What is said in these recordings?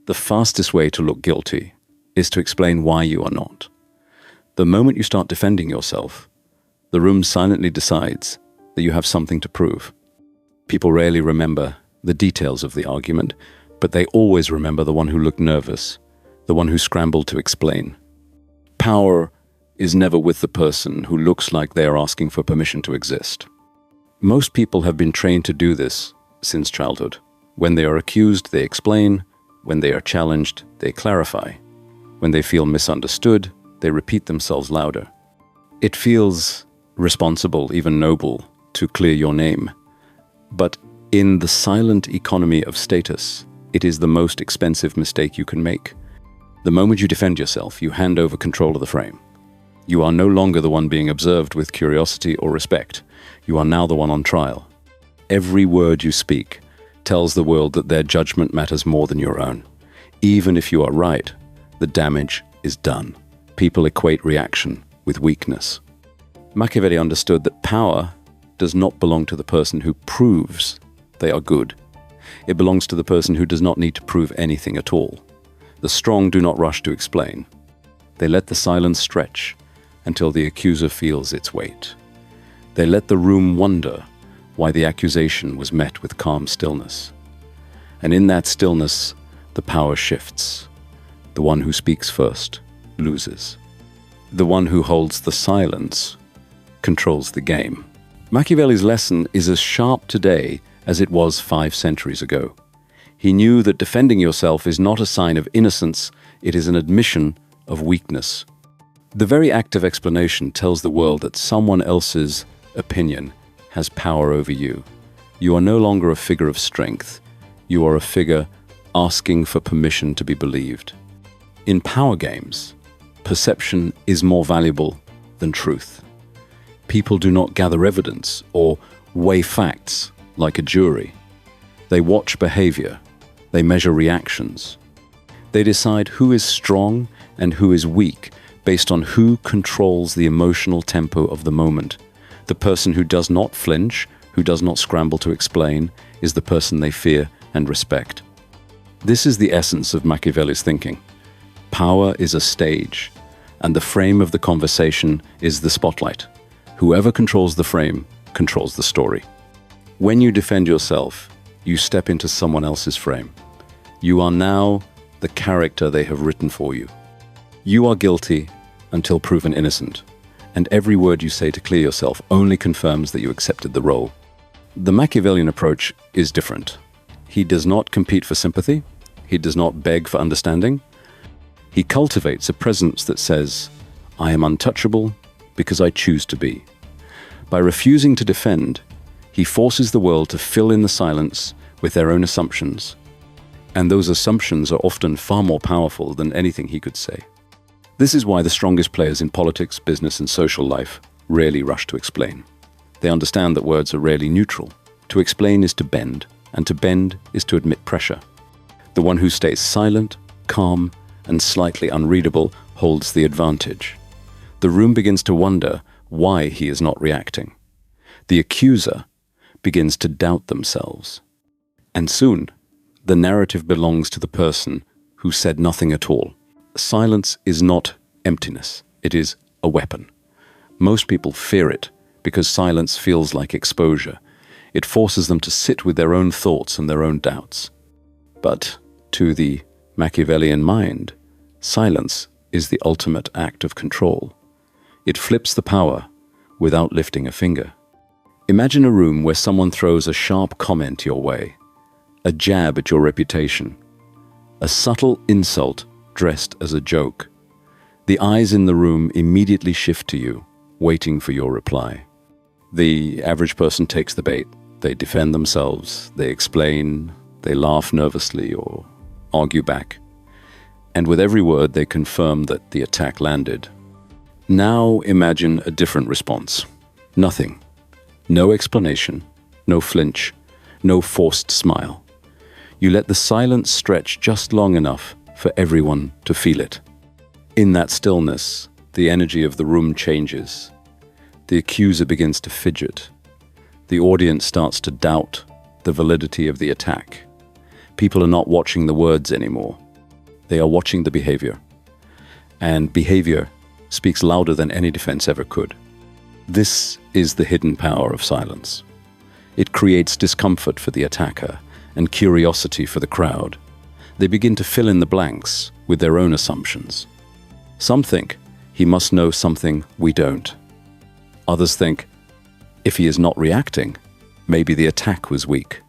The fastest way to look guilty is to explain why you are not. The moment you start defending yourself, the room silently decides that you have something to prove. People rarely remember the details of the argument, but they always remember the one who looked nervous, the one who scrambled to explain. Power is never with the person who looks like they are asking for permission to exist. Most people have been trained to do this since childhood. When they are accused, they explain. When they are challenged, they clarify. When they feel misunderstood, they repeat themselves louder. It feels responsible, even noble, to clear your name. But in the silent economy of status, it is the most expensive mistake you can make. The moment you defend yourself, you hand over control of the frame. You are no longer the one being observed with curiosity or respect. You are now the one on trial. Every word you speak tells the world that their judgment matters more than your own. Even if you are right, the damage is done. People equate reaction with weakness. Machiavelli understood that power does not belong to the person who proves they are good. It belongs to the person who does not need to prove anything at all. The strong do not rush to explain. They let the silence stretch until the accuser feels its weight. They let the room wonder why the accusation was met with calm stillness. And in that stillness, the power shifts. The one who speaks first loses. The one who holds the silence controls the game. Machiavelli's lesson is as sharp today as it was 5 centuries ago. He knew that defending yourself is not a sign of innocence, it is an admission of weakness. The very act of explanation tells the world that someone else's opinion has power over you. You are no longer a figure of strength. You are a figure asking for permission to be believed. In power games, perception is more valuable than truth. People do not gather evidence or weigh facts like a jury. They watch behavior. They measure reactions. They decide who is strong and who is weak based on who controls the emotional tempo of the moment. The person who does not flinch, who does not scramble to explain, is the person they fear and respect. This is the essence of Machiavelli's thinking. Power is a stage, and the frame of the conversation is the spotlight. Whoever controls the frame controls the story. When you defend yourself, you step into someone else's frame. You are now the character they have written for you. You are guilty until proven innocent, and every word you say to clear yourself only confirms that you accepted the role. The Machiavellian approach is different. He does not compete for sympathy. He does not beg for understanding. He cultivates a presence that says, "I am untouchable because I choose to be." By refusing to defend, he forces the world to fill in the silence with their own assumptions. And those assumptions are often far more powerful than anything he could say. This is why the strongest players in politics, business, and social life rarely rush to explain. They understand that words are rarely neutral. To explain is to bend, and to bend is to admit pressure. The one who stays silent, calm, and slightly unreadable holds the advantage. The room begins to wonder why he is not reacting. The accuser begins to doubt themselves. And soon, the narrative belongs to the person who said nothing at all. Silence is not emptiness, it is a weapon. Most people fear it because silence feels like exposure. It forces them to sit with their own thoughts and their own doubts. But to the Machiavellian mind, silence is the ultimate act of control. It flips the power without lifting a finger. Imagine a room where someone throws a sharp comment your way, a jab at your reputation, a subtle insult dressed as a joke. The eyes in the room immediately shift to you, waiting for your reply. The average person takes the bait. They defend themselves, they explain, they laugh nervously or argue back. And with every word, they confirm that the attack landed. Now imagine a different response. Nothing. No explanation, no flinch, no forced smile. You let the silence stretch just long enough for everyone to feel it. In that stillness, the energy of the room changes. The accuser begins to fidget. The audience starts to doubt the validity of the attack. People are not watching the words anymore. They are watching the behavior. And behavior speaks louder than any defense ever could. This is the hidden power of silence. It creates discomfort for the attacker and curiosity for the crowd. They begin to fill in the blanks with their own assumptions. Some think he must know something we don't. Others think, if he is not reacting, maybe the attack was weak.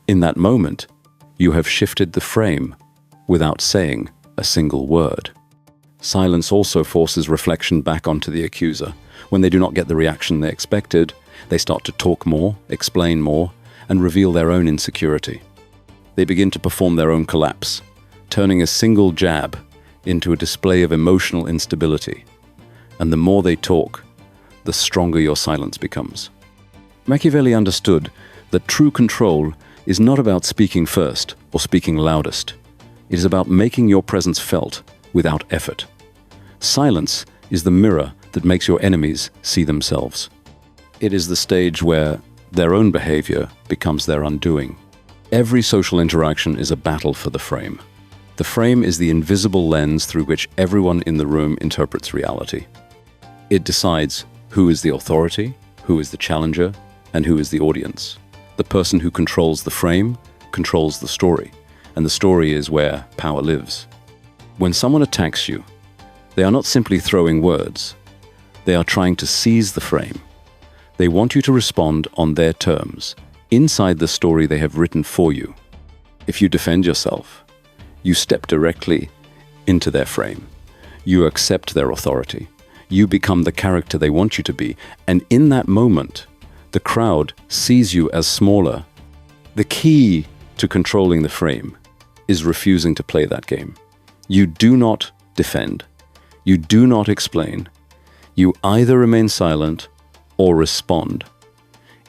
In that moment, you have shifted the frame without saying a single word. Silence also forces reflection back onto the accuser. When they do not get the reaction they expected, they start to talk more, explain more, and reveal their own insecurity. They begin to perform their own collapse, turning a single jab into a display of emotional instability. And the more they talk, the stronger your silence becomes. Machiavelli understood that true control is not about speaking first or speaking loudest. It is about making your presence felt without effort. Silence is the mirror that makes your enemies see themselves. It is the stage where their own behavior becomes their undoing. Every social interaction is a battle for the frame. The frame is the invisible lens through which everyone in the room interprets reality. It decides who is the authority, who is the challenger, and who is the audience. The person who controls the frame controls the story, and the story is where power lives. When someone attacks you, they are not simply throwing words. They are trying to seize the frame. They want you to respond on their terms, inside the story they have written for you. If you defend yourself, you step directly into their frame. You accept their authority. You become the character they want you to be, and in that moment, the crowd sees you as smaller. The key to controlling the frame is refusing to play that game. You do not defend. You do not explain. You either remain silent or respond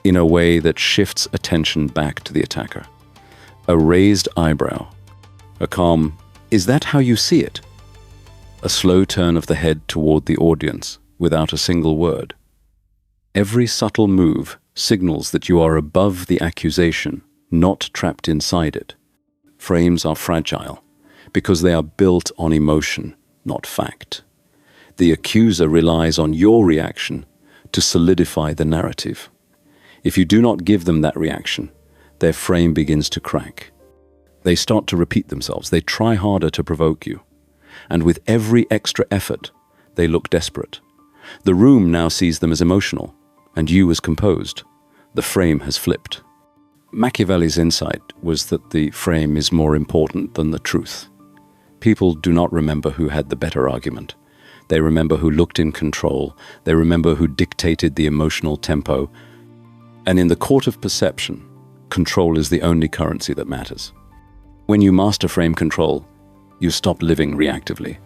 in a way that shifts attention back to the attacker. A raised eyebrow, a calm, "Is that how you see it?" A slow turn of the head toward the audience without a single word. Every subtle move signals that you are above the accusation, not trapped inside it. Frames are fragile because they are built on emotion, not fact. The accuser relies on your reaction to solidify the narrative. If you do not give them that reaction, their frame begins to crack. They start to repeat themselves. They try harder to provoke you. And with every extra effort, they look desperate. The room now sees them as emotional, and you as composed. The frame has flipped. Machiavelli's insight was that the frame is more important than the truth. People do not remember who had the better argument. They remember who looked in control. They remember who dictated the emotional tempo. And in the court of perception, control is the only currency that matters. When you master frame control, you stop living reactively.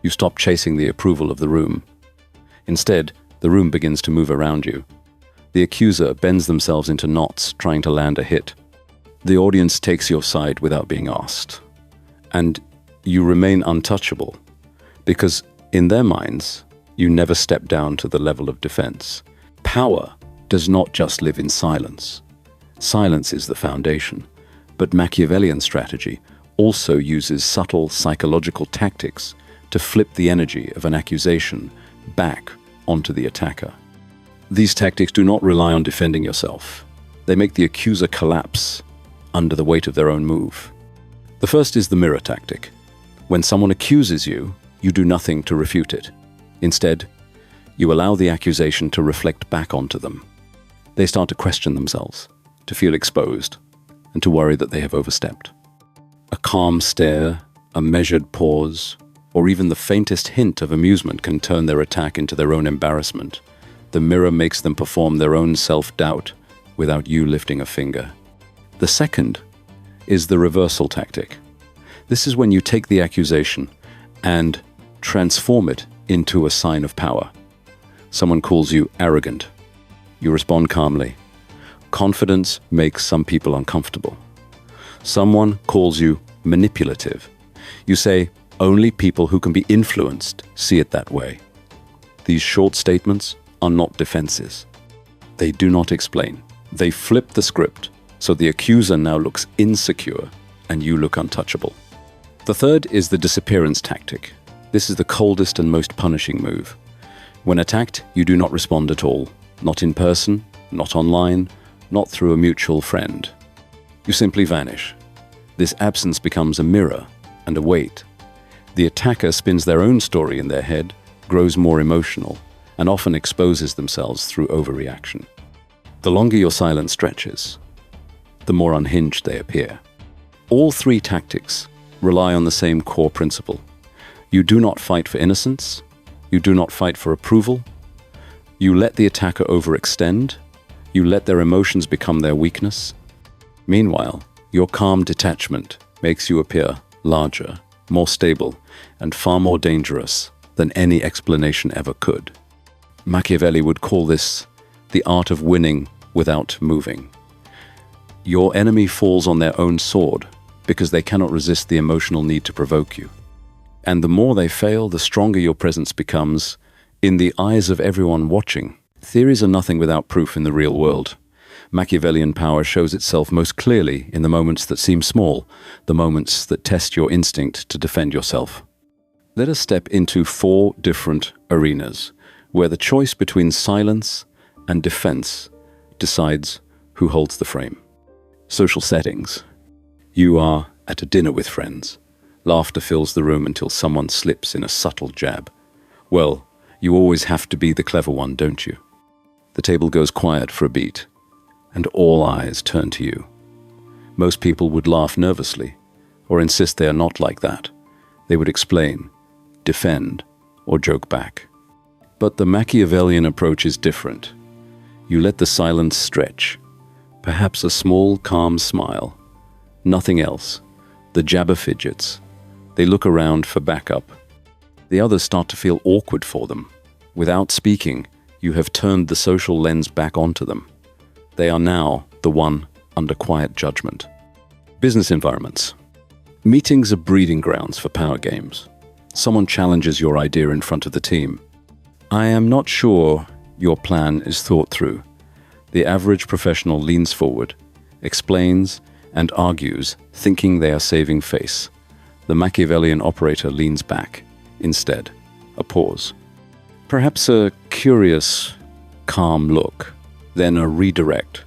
You stop chasing the approval of the room. Instead, the room begins to move around you. The accuser bends themselves into knots, trying to land a hit. The audience takes your side without being asked. And you remain untouchable, because in their minds, you never step down to the level of defense. Power does not just live in silence. Silence is the foundation. But Machiavellian strategy also uses subtle psychological tactics to flip the energy of an accusation back onto the attacker. These tactics do not rely on defending yourself. They make the accuser collapse under the weight of their own move. The first is the mirror tactic. When someone accuses you, you do nothing to refute it. Instead, you allow the accusation to reflect back onto them. They start to question themselves, to feel exposed, and to worry that they have overstepped. A calm stare, a measured pause, or even the faintest hint of amusement can turn their attack into their own embarrassment. The mirror makes them perform their own self-doubt without you lifting a finger. The second is the reversal tactic. This is when you take the accusation and transform it into a sign of power. Someone calls you arrogant. You respond calmly. Confidence makes some people uncomfortable. Someone calls you manipulative. You say, only people who can be influenced see it that way. These short statements are not defenses. They do not explain. They flip the script, so the accuser now looks insecure and you look untouchable. The third is the disappearance tactic. This is the coldest and most punishing move. When attacked, you do not respond at all. Not in person, not online, not through a mutual friend. You simply vanish. This absence becomes a mirror and a weight. The attacker spins their own story in their head, grows more emotional, and often exposes themselves through overreaction. The longer your silence stretches, the more unhinged they appear. All three tactics rely on the same core principle. You do not fight for innocence. You do not fight for approval. You let the attacker overextend. You let their emotions become their weakness. Meanwhile, your calm detachment makes you appear larger, more stable, and far more dangerous than any explanation ever could. Machiavelli would call this the art of winning without moving. Your enemy falls on their own sword because they cannot resist the emotional need to provoke you. And the more they fail, the stronger your presence becomes in the eyes of everyone watching. Theories are nothing without proof in the real world. Machiavellian power shows itself most clearly in the moments that seem small, the moments that test your instinct to defend yourself. Let us step into 4 different arenas, where the choice between silence and defense decides who holds the frame. Social settings. You are at a dinner with friends. Laughter fills the room until someone slips in a subtle jab. Well, you always have to be the clever one, don't you? The table goes quiet for a beat, and all eyes turn to you. Most people would laugh nervously, or insist they are not like that. They would explain, defend, or joke back. But the Machiavellian approach is different. You let the silence stretch, perhaps a small, calm smile. Nothing else. The jabber fidgets. They look around for backup. The others start to feel awkward for them. Without speaking, you have turned the social lens back onto them. They are now the one under quiet judgment. Business environments. Meetings are breeding grounds for power games. Someone challenges your idea in front of the team. I am not sure your plan is thought through. The average professional leans forward, explains, and argues, thinking they are saving face. The Machiavellian operator leans back. Instead, a pause. Perhaps a curious, calm look, then a redirect.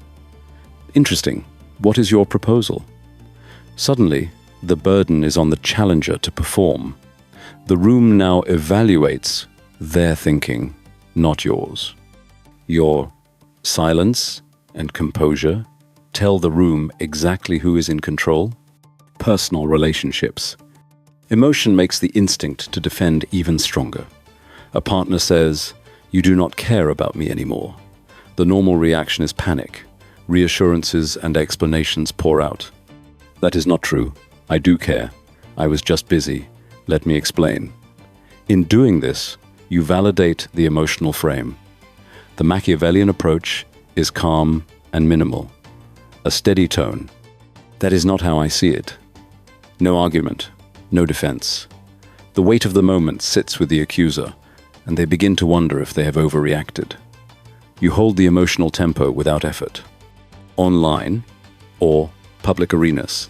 Interesting. What is your proposal? Suddenly, the burden is on the challenger to perform. The room now evaluates their thinking, not yours. Your silence and composure tell the room exactly who is in control. Personal relationships. Emotion makes the instinct to defend even stronger. A partner says, "You do not care about me anymore." The normal reaction is panic. Reassurances and explanations pour out. That is not true. I do care. I was just busy. Let me explain. In doing this, you validate the emotional frame. The Machiavellian approach is calm and minimal. A steady tone. That is not how I see it. No argument, no defense. The weight of the moment sits with the accuser, and they begin to wonder if they have overreacted. You hold the emotional tempo without effort. Online or public arenas.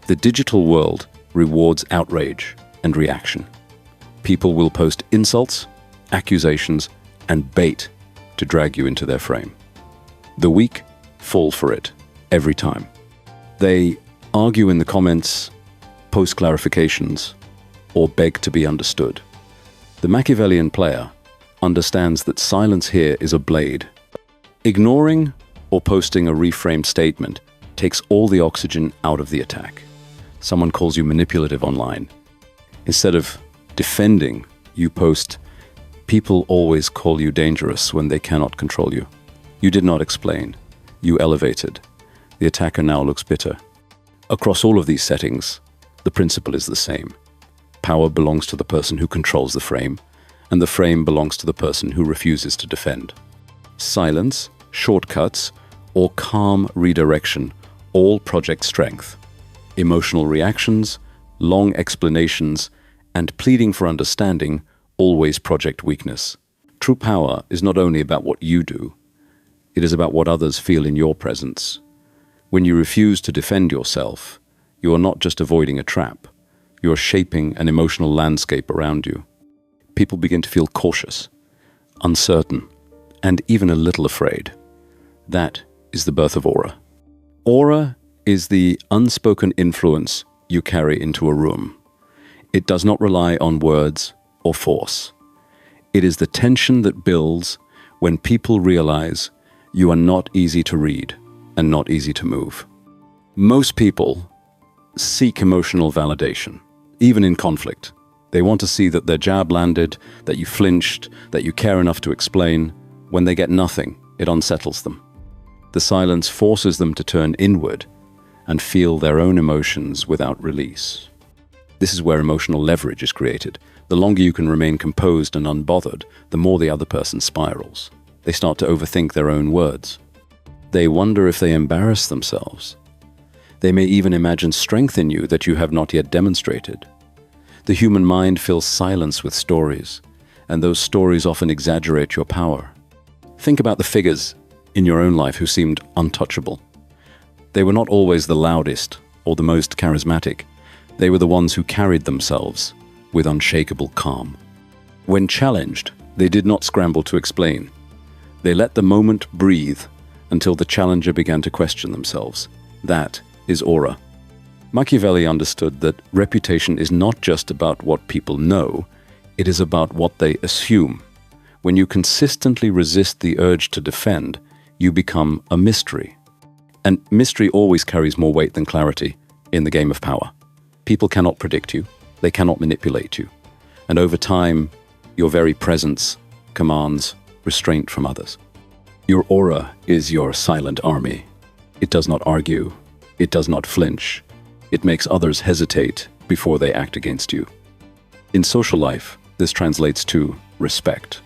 The digital world rewards outrage and reaction. People will post insults, accusations, and bait to drag you into their frame. The weak fall for it every time. They argue in the comments, post clarifications, or beg to be understood. The Machiavellian player understands that silence here is a blade. Ignoring or posting a reframed statement takes all the oxygen out of the attack. Someone calls you manipulative online. Instead of defending, you post, "People always call you dangerous when they cannot control you." You did not explain. You elevated. The attacker now looks bitter. Across all of these settings, the principle is the same. Power belongs to the person who controls the frame, and the frame belongs to the person who refuses to defend. Silence, shortcuts, or calm redirection all project strength. Emotional reactions, long explanations, and pleading for understanding always project weakness. True power is not only about what you do, it is about what others feel in your presence. When you refuse to defend yourself, You are not just avoiding a trap. You are shaping an emotional landscape around you. People begin to feel cautious, uncertain, and even a little afraid. That is the birth of aura. Aura is the unspoken influence you carry into a room. It does not rely on words or force. It is the tension that builds when people realize you are not easy to read and not easy to move. Most people seek emotional validation, even in conflict. They want to see that their jab landed, that you flinched, that you care enough to explain. When they get nothing, it unsettles them. The silence forces them to turn inward and feel their own emotions without release. This is where emotional leverage is created. The longer you can remain composed and unbothered, the more the other person spirals. They start to overthink their own words. They wonder if they embarrass themselves. They may even imagine strength in you that you have not yet demonstrated. The human mind fills silence with stories, and those stories often exaggerate your power. Think about the figures in your own life who seemed untouchable. They were not always the loudest or the most charismatic. They were the ones who carried themselves with unshakable calm. When challenged, they did not scramble to explain. They let the moment breathe until the challenger began to question themselves. That is aura. Machiavelli understood that reputation is not just about what people know, it is about what they assume. When you consistently resist the urge to defend, you become a mystery. And mystery always carries more weight than clarity in the game of power. People cannot predict you, they cannot manipulate you. And over time, your very presence commands restraint from others. Your aura is your silent army. It does not argue, it does not flinch. It makes others hesitate before they act against you. In social life, this translates to respect.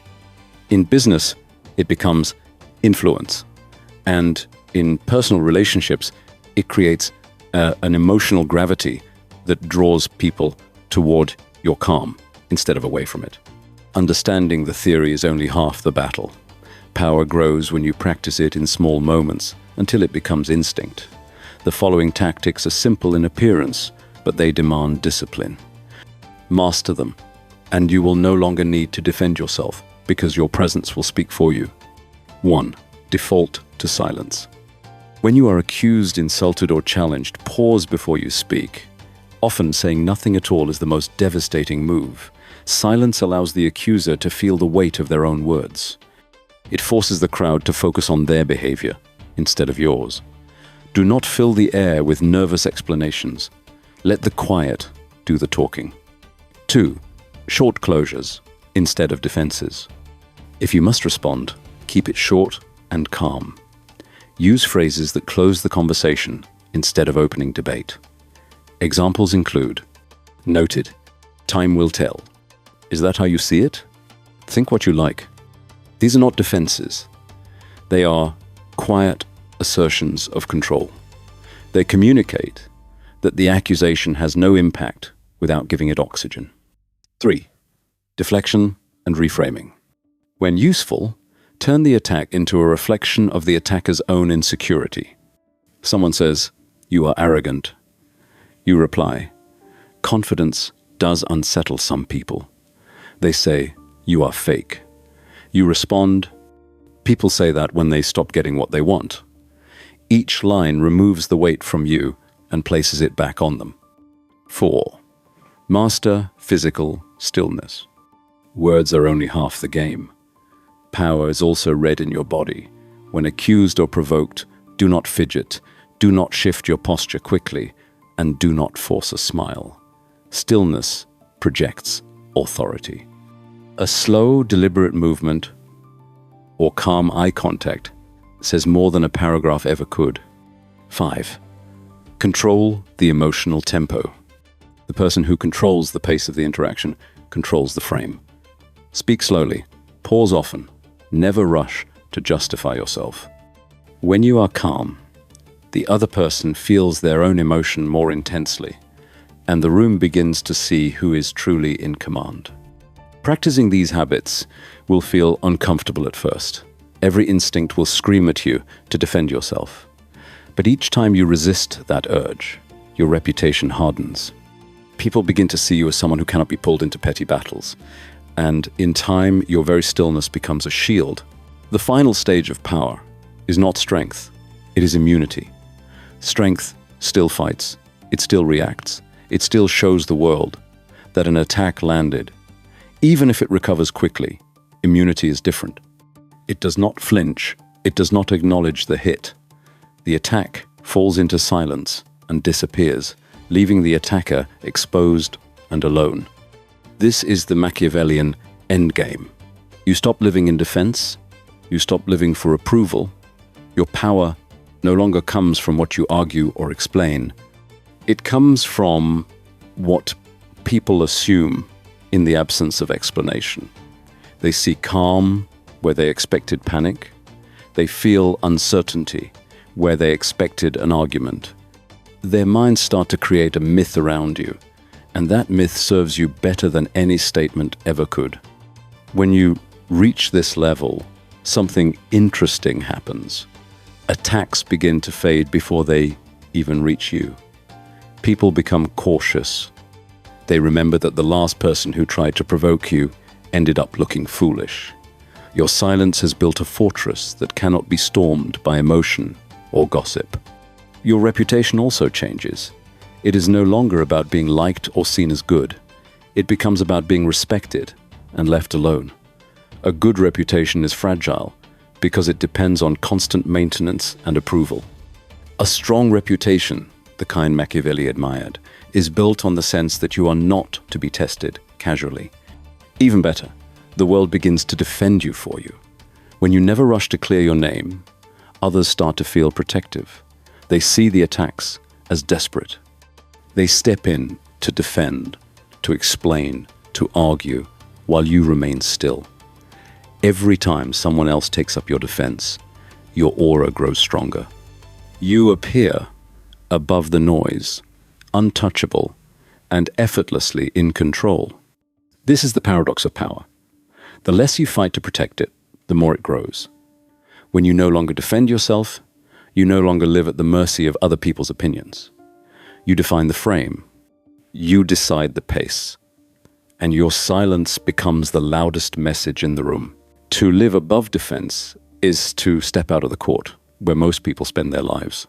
In business, it becomes influence. And in personal relationships, it creates an emotional gravity that draws people toward your calm instead of away from it. Understanding the theory is only half the battle. Power grows when you practice it in small moments until it becomes instinct. The following tactics are simple in appearance, but they demand discipline. Master them, and you will no longer need to defend yourself because your presence will speak for you. 1. Default to silence. When you are accused, insulted, or challenged, pause before you speak. Often saying nothing at all is the most devastating move. Silence allows the accuser to feel the weight of their own words. It forces the crowd to focus on their behavior instead of yours. Do not fill the air with nervous explanations. Let the quiet do the talking. 2. Short closures instead of defenses. If you must respond, keep it short and calm. Use phrases that close the conversation instead of opening debate. Examples include, noted, time will tell. Is that how you see it? Think what you like. These are not defenses. They are quiet assertions of control. They communicate that the accusation has no impact without giving it oxygen. 3. Deflection and reframing. When useful, turn the attack into a reflection of the attacker's own insecurity. Someone says, "You are arrogant." You reply, "Confidence does unsettle some people." They say, "You are fake." You respond, "People say that when they stop getting what they want." Each line removes the weight from you and places it back on them. 4. Master physical stillness. Words are only half the game. Power is also read in your body. When accused or provoked, do not fidget, do not shift your posture quickly, and do not force a smile. Stillness projects authority. A slow, deliberate movement or calm eye contact says more than a paragraph ever could. 5. Control the emotional tempo. The person who controls the pace of the interaction controls the frame. Speak slowly, pause often, never rush to justify yourself. When you are calm, the other person feels their own emotion more intensely, and the room begins to see who is truly in command. Practicing these habits will feel uncomfortable at first. Every instinct will scream at you to defend yourself. But each time you resist that urge, your reputation hardens. People begin to see you as someone who cannot be pulled into petty battles. And in time, your very stillness becomes a shield. The final stage of power is not strength, it is immunity. Strength still fights, it still reacts, it still shows the world that an attack landed. Even if it recovers quickly, immunity is different. It does not flinch, it does not acknowledge the hit. The attack falls into silence and disappears, leaving the attacker exposed and alone. This is the Machiavellian endgame. You stop living in defense, you stop living for approval. Your power no longer comes from what you argue or explain. It comes from what people assume in the absence of explanation. They see calm where they expected panic. They feel uncertainty where they expected an argument. Their minds start to create a myth around you, and that myth serves you better than any statement ever could. When you reach this level, something interesting happens. Attacks begin to fade before they even reach you. People become cautious. They remember that the last person who tried to provoke you ended up looking foolish. Your silence has built a fortress that cannot be stormed by emotion or gossip. Your reputation also changes. It is no longer about being liked or seen as good. It becomes about being respected and left alone. A good reputation is fragile because it depends on constant maintenance and approval. A strong reputation, the kind Machiavelli admired, is built on the sense that you are not to be tested casually. Even better, the world begins to defend you for you. When you never rush to clear your name, others start to feel protective. They see the attacks as desperate. They step in to defend, to explain, to argue, while you remain still. Every time someone else takes up your defense, your aura grows stronger. You appear above the noise, untouchable, and effortlessly in control. This is the paradox of power. The less you fight to protect it, the more it grows. When you no longer defend yourself, you no longer live at the mercy of other people's opinions. You define the frame. You decide the pace. And your silence becomes the loudest message in the room. To live above defense is to step out of the court, where most people spend their lives.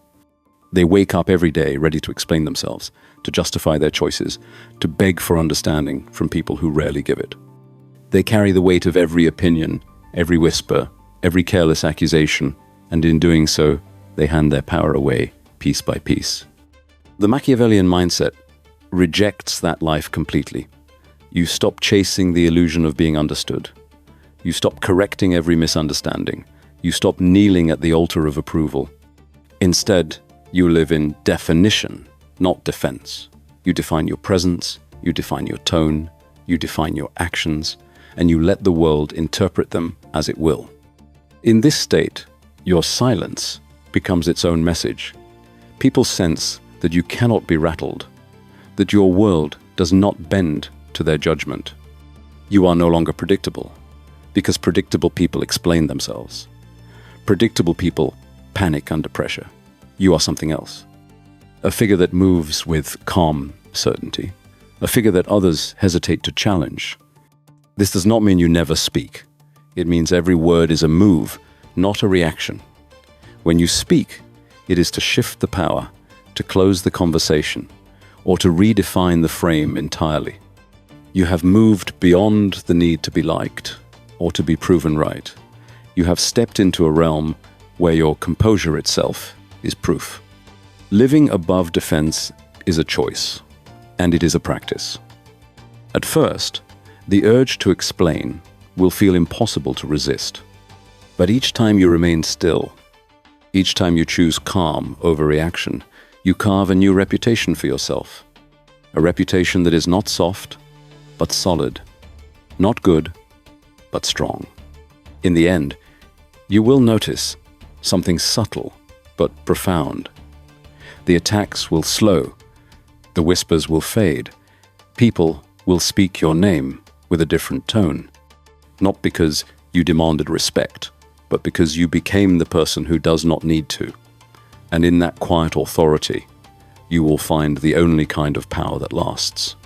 They wake up every day ready to explain themselves, to justify their choices, to beg for understanding from people who rarely give it. They carry the weight of every opinion, every whisper, every careless accusation, and in doing so, they hand their power away piece by piece. The Machiavellian mindset rejects that life completely. You stop chasing the illusion of being understood. You stop correcting every misunderstanding. You stop kneeling at the altar of approval. Instead, you live in definition, not defense. You define your presence, you define your tone, you define your actions, and you let the world interpret them as it will. In this state, your silence becomes its own message. People sense that you cannot be rattled, that your world does not bend to their judgment. You are no longer predictable, because predictable people explain themselves. Predictable people panic under pressure. You are something else. A figure that moves with calm certainty. A figure that others hesitate to challenge. This does not mean you never speak. It means every word is a move, not a reaction. When you speak, it is to shift the power, to close the conversation, or to redefine the frame entirely. You have moved beyond the need to be liked or to be proven right. You have stepped into a realm where your composure itself is proof. Living above defense is a choice, and it is a practice. At first, the urge to explain will feel impossible to resist. But each time you remain still, each time you choose calm over reaction, you carve a new reputation for yourself. A reputation that is not soft, but solid. Not good, but strong. In the end, you will notice something subtle but profound. The attacks will slow. The whispers will fade. People will speak your name with a different tone. Not because you demanded respect, but because you became the person who does not need to. And in that quiet authority, you will find the only kind of power that lasts.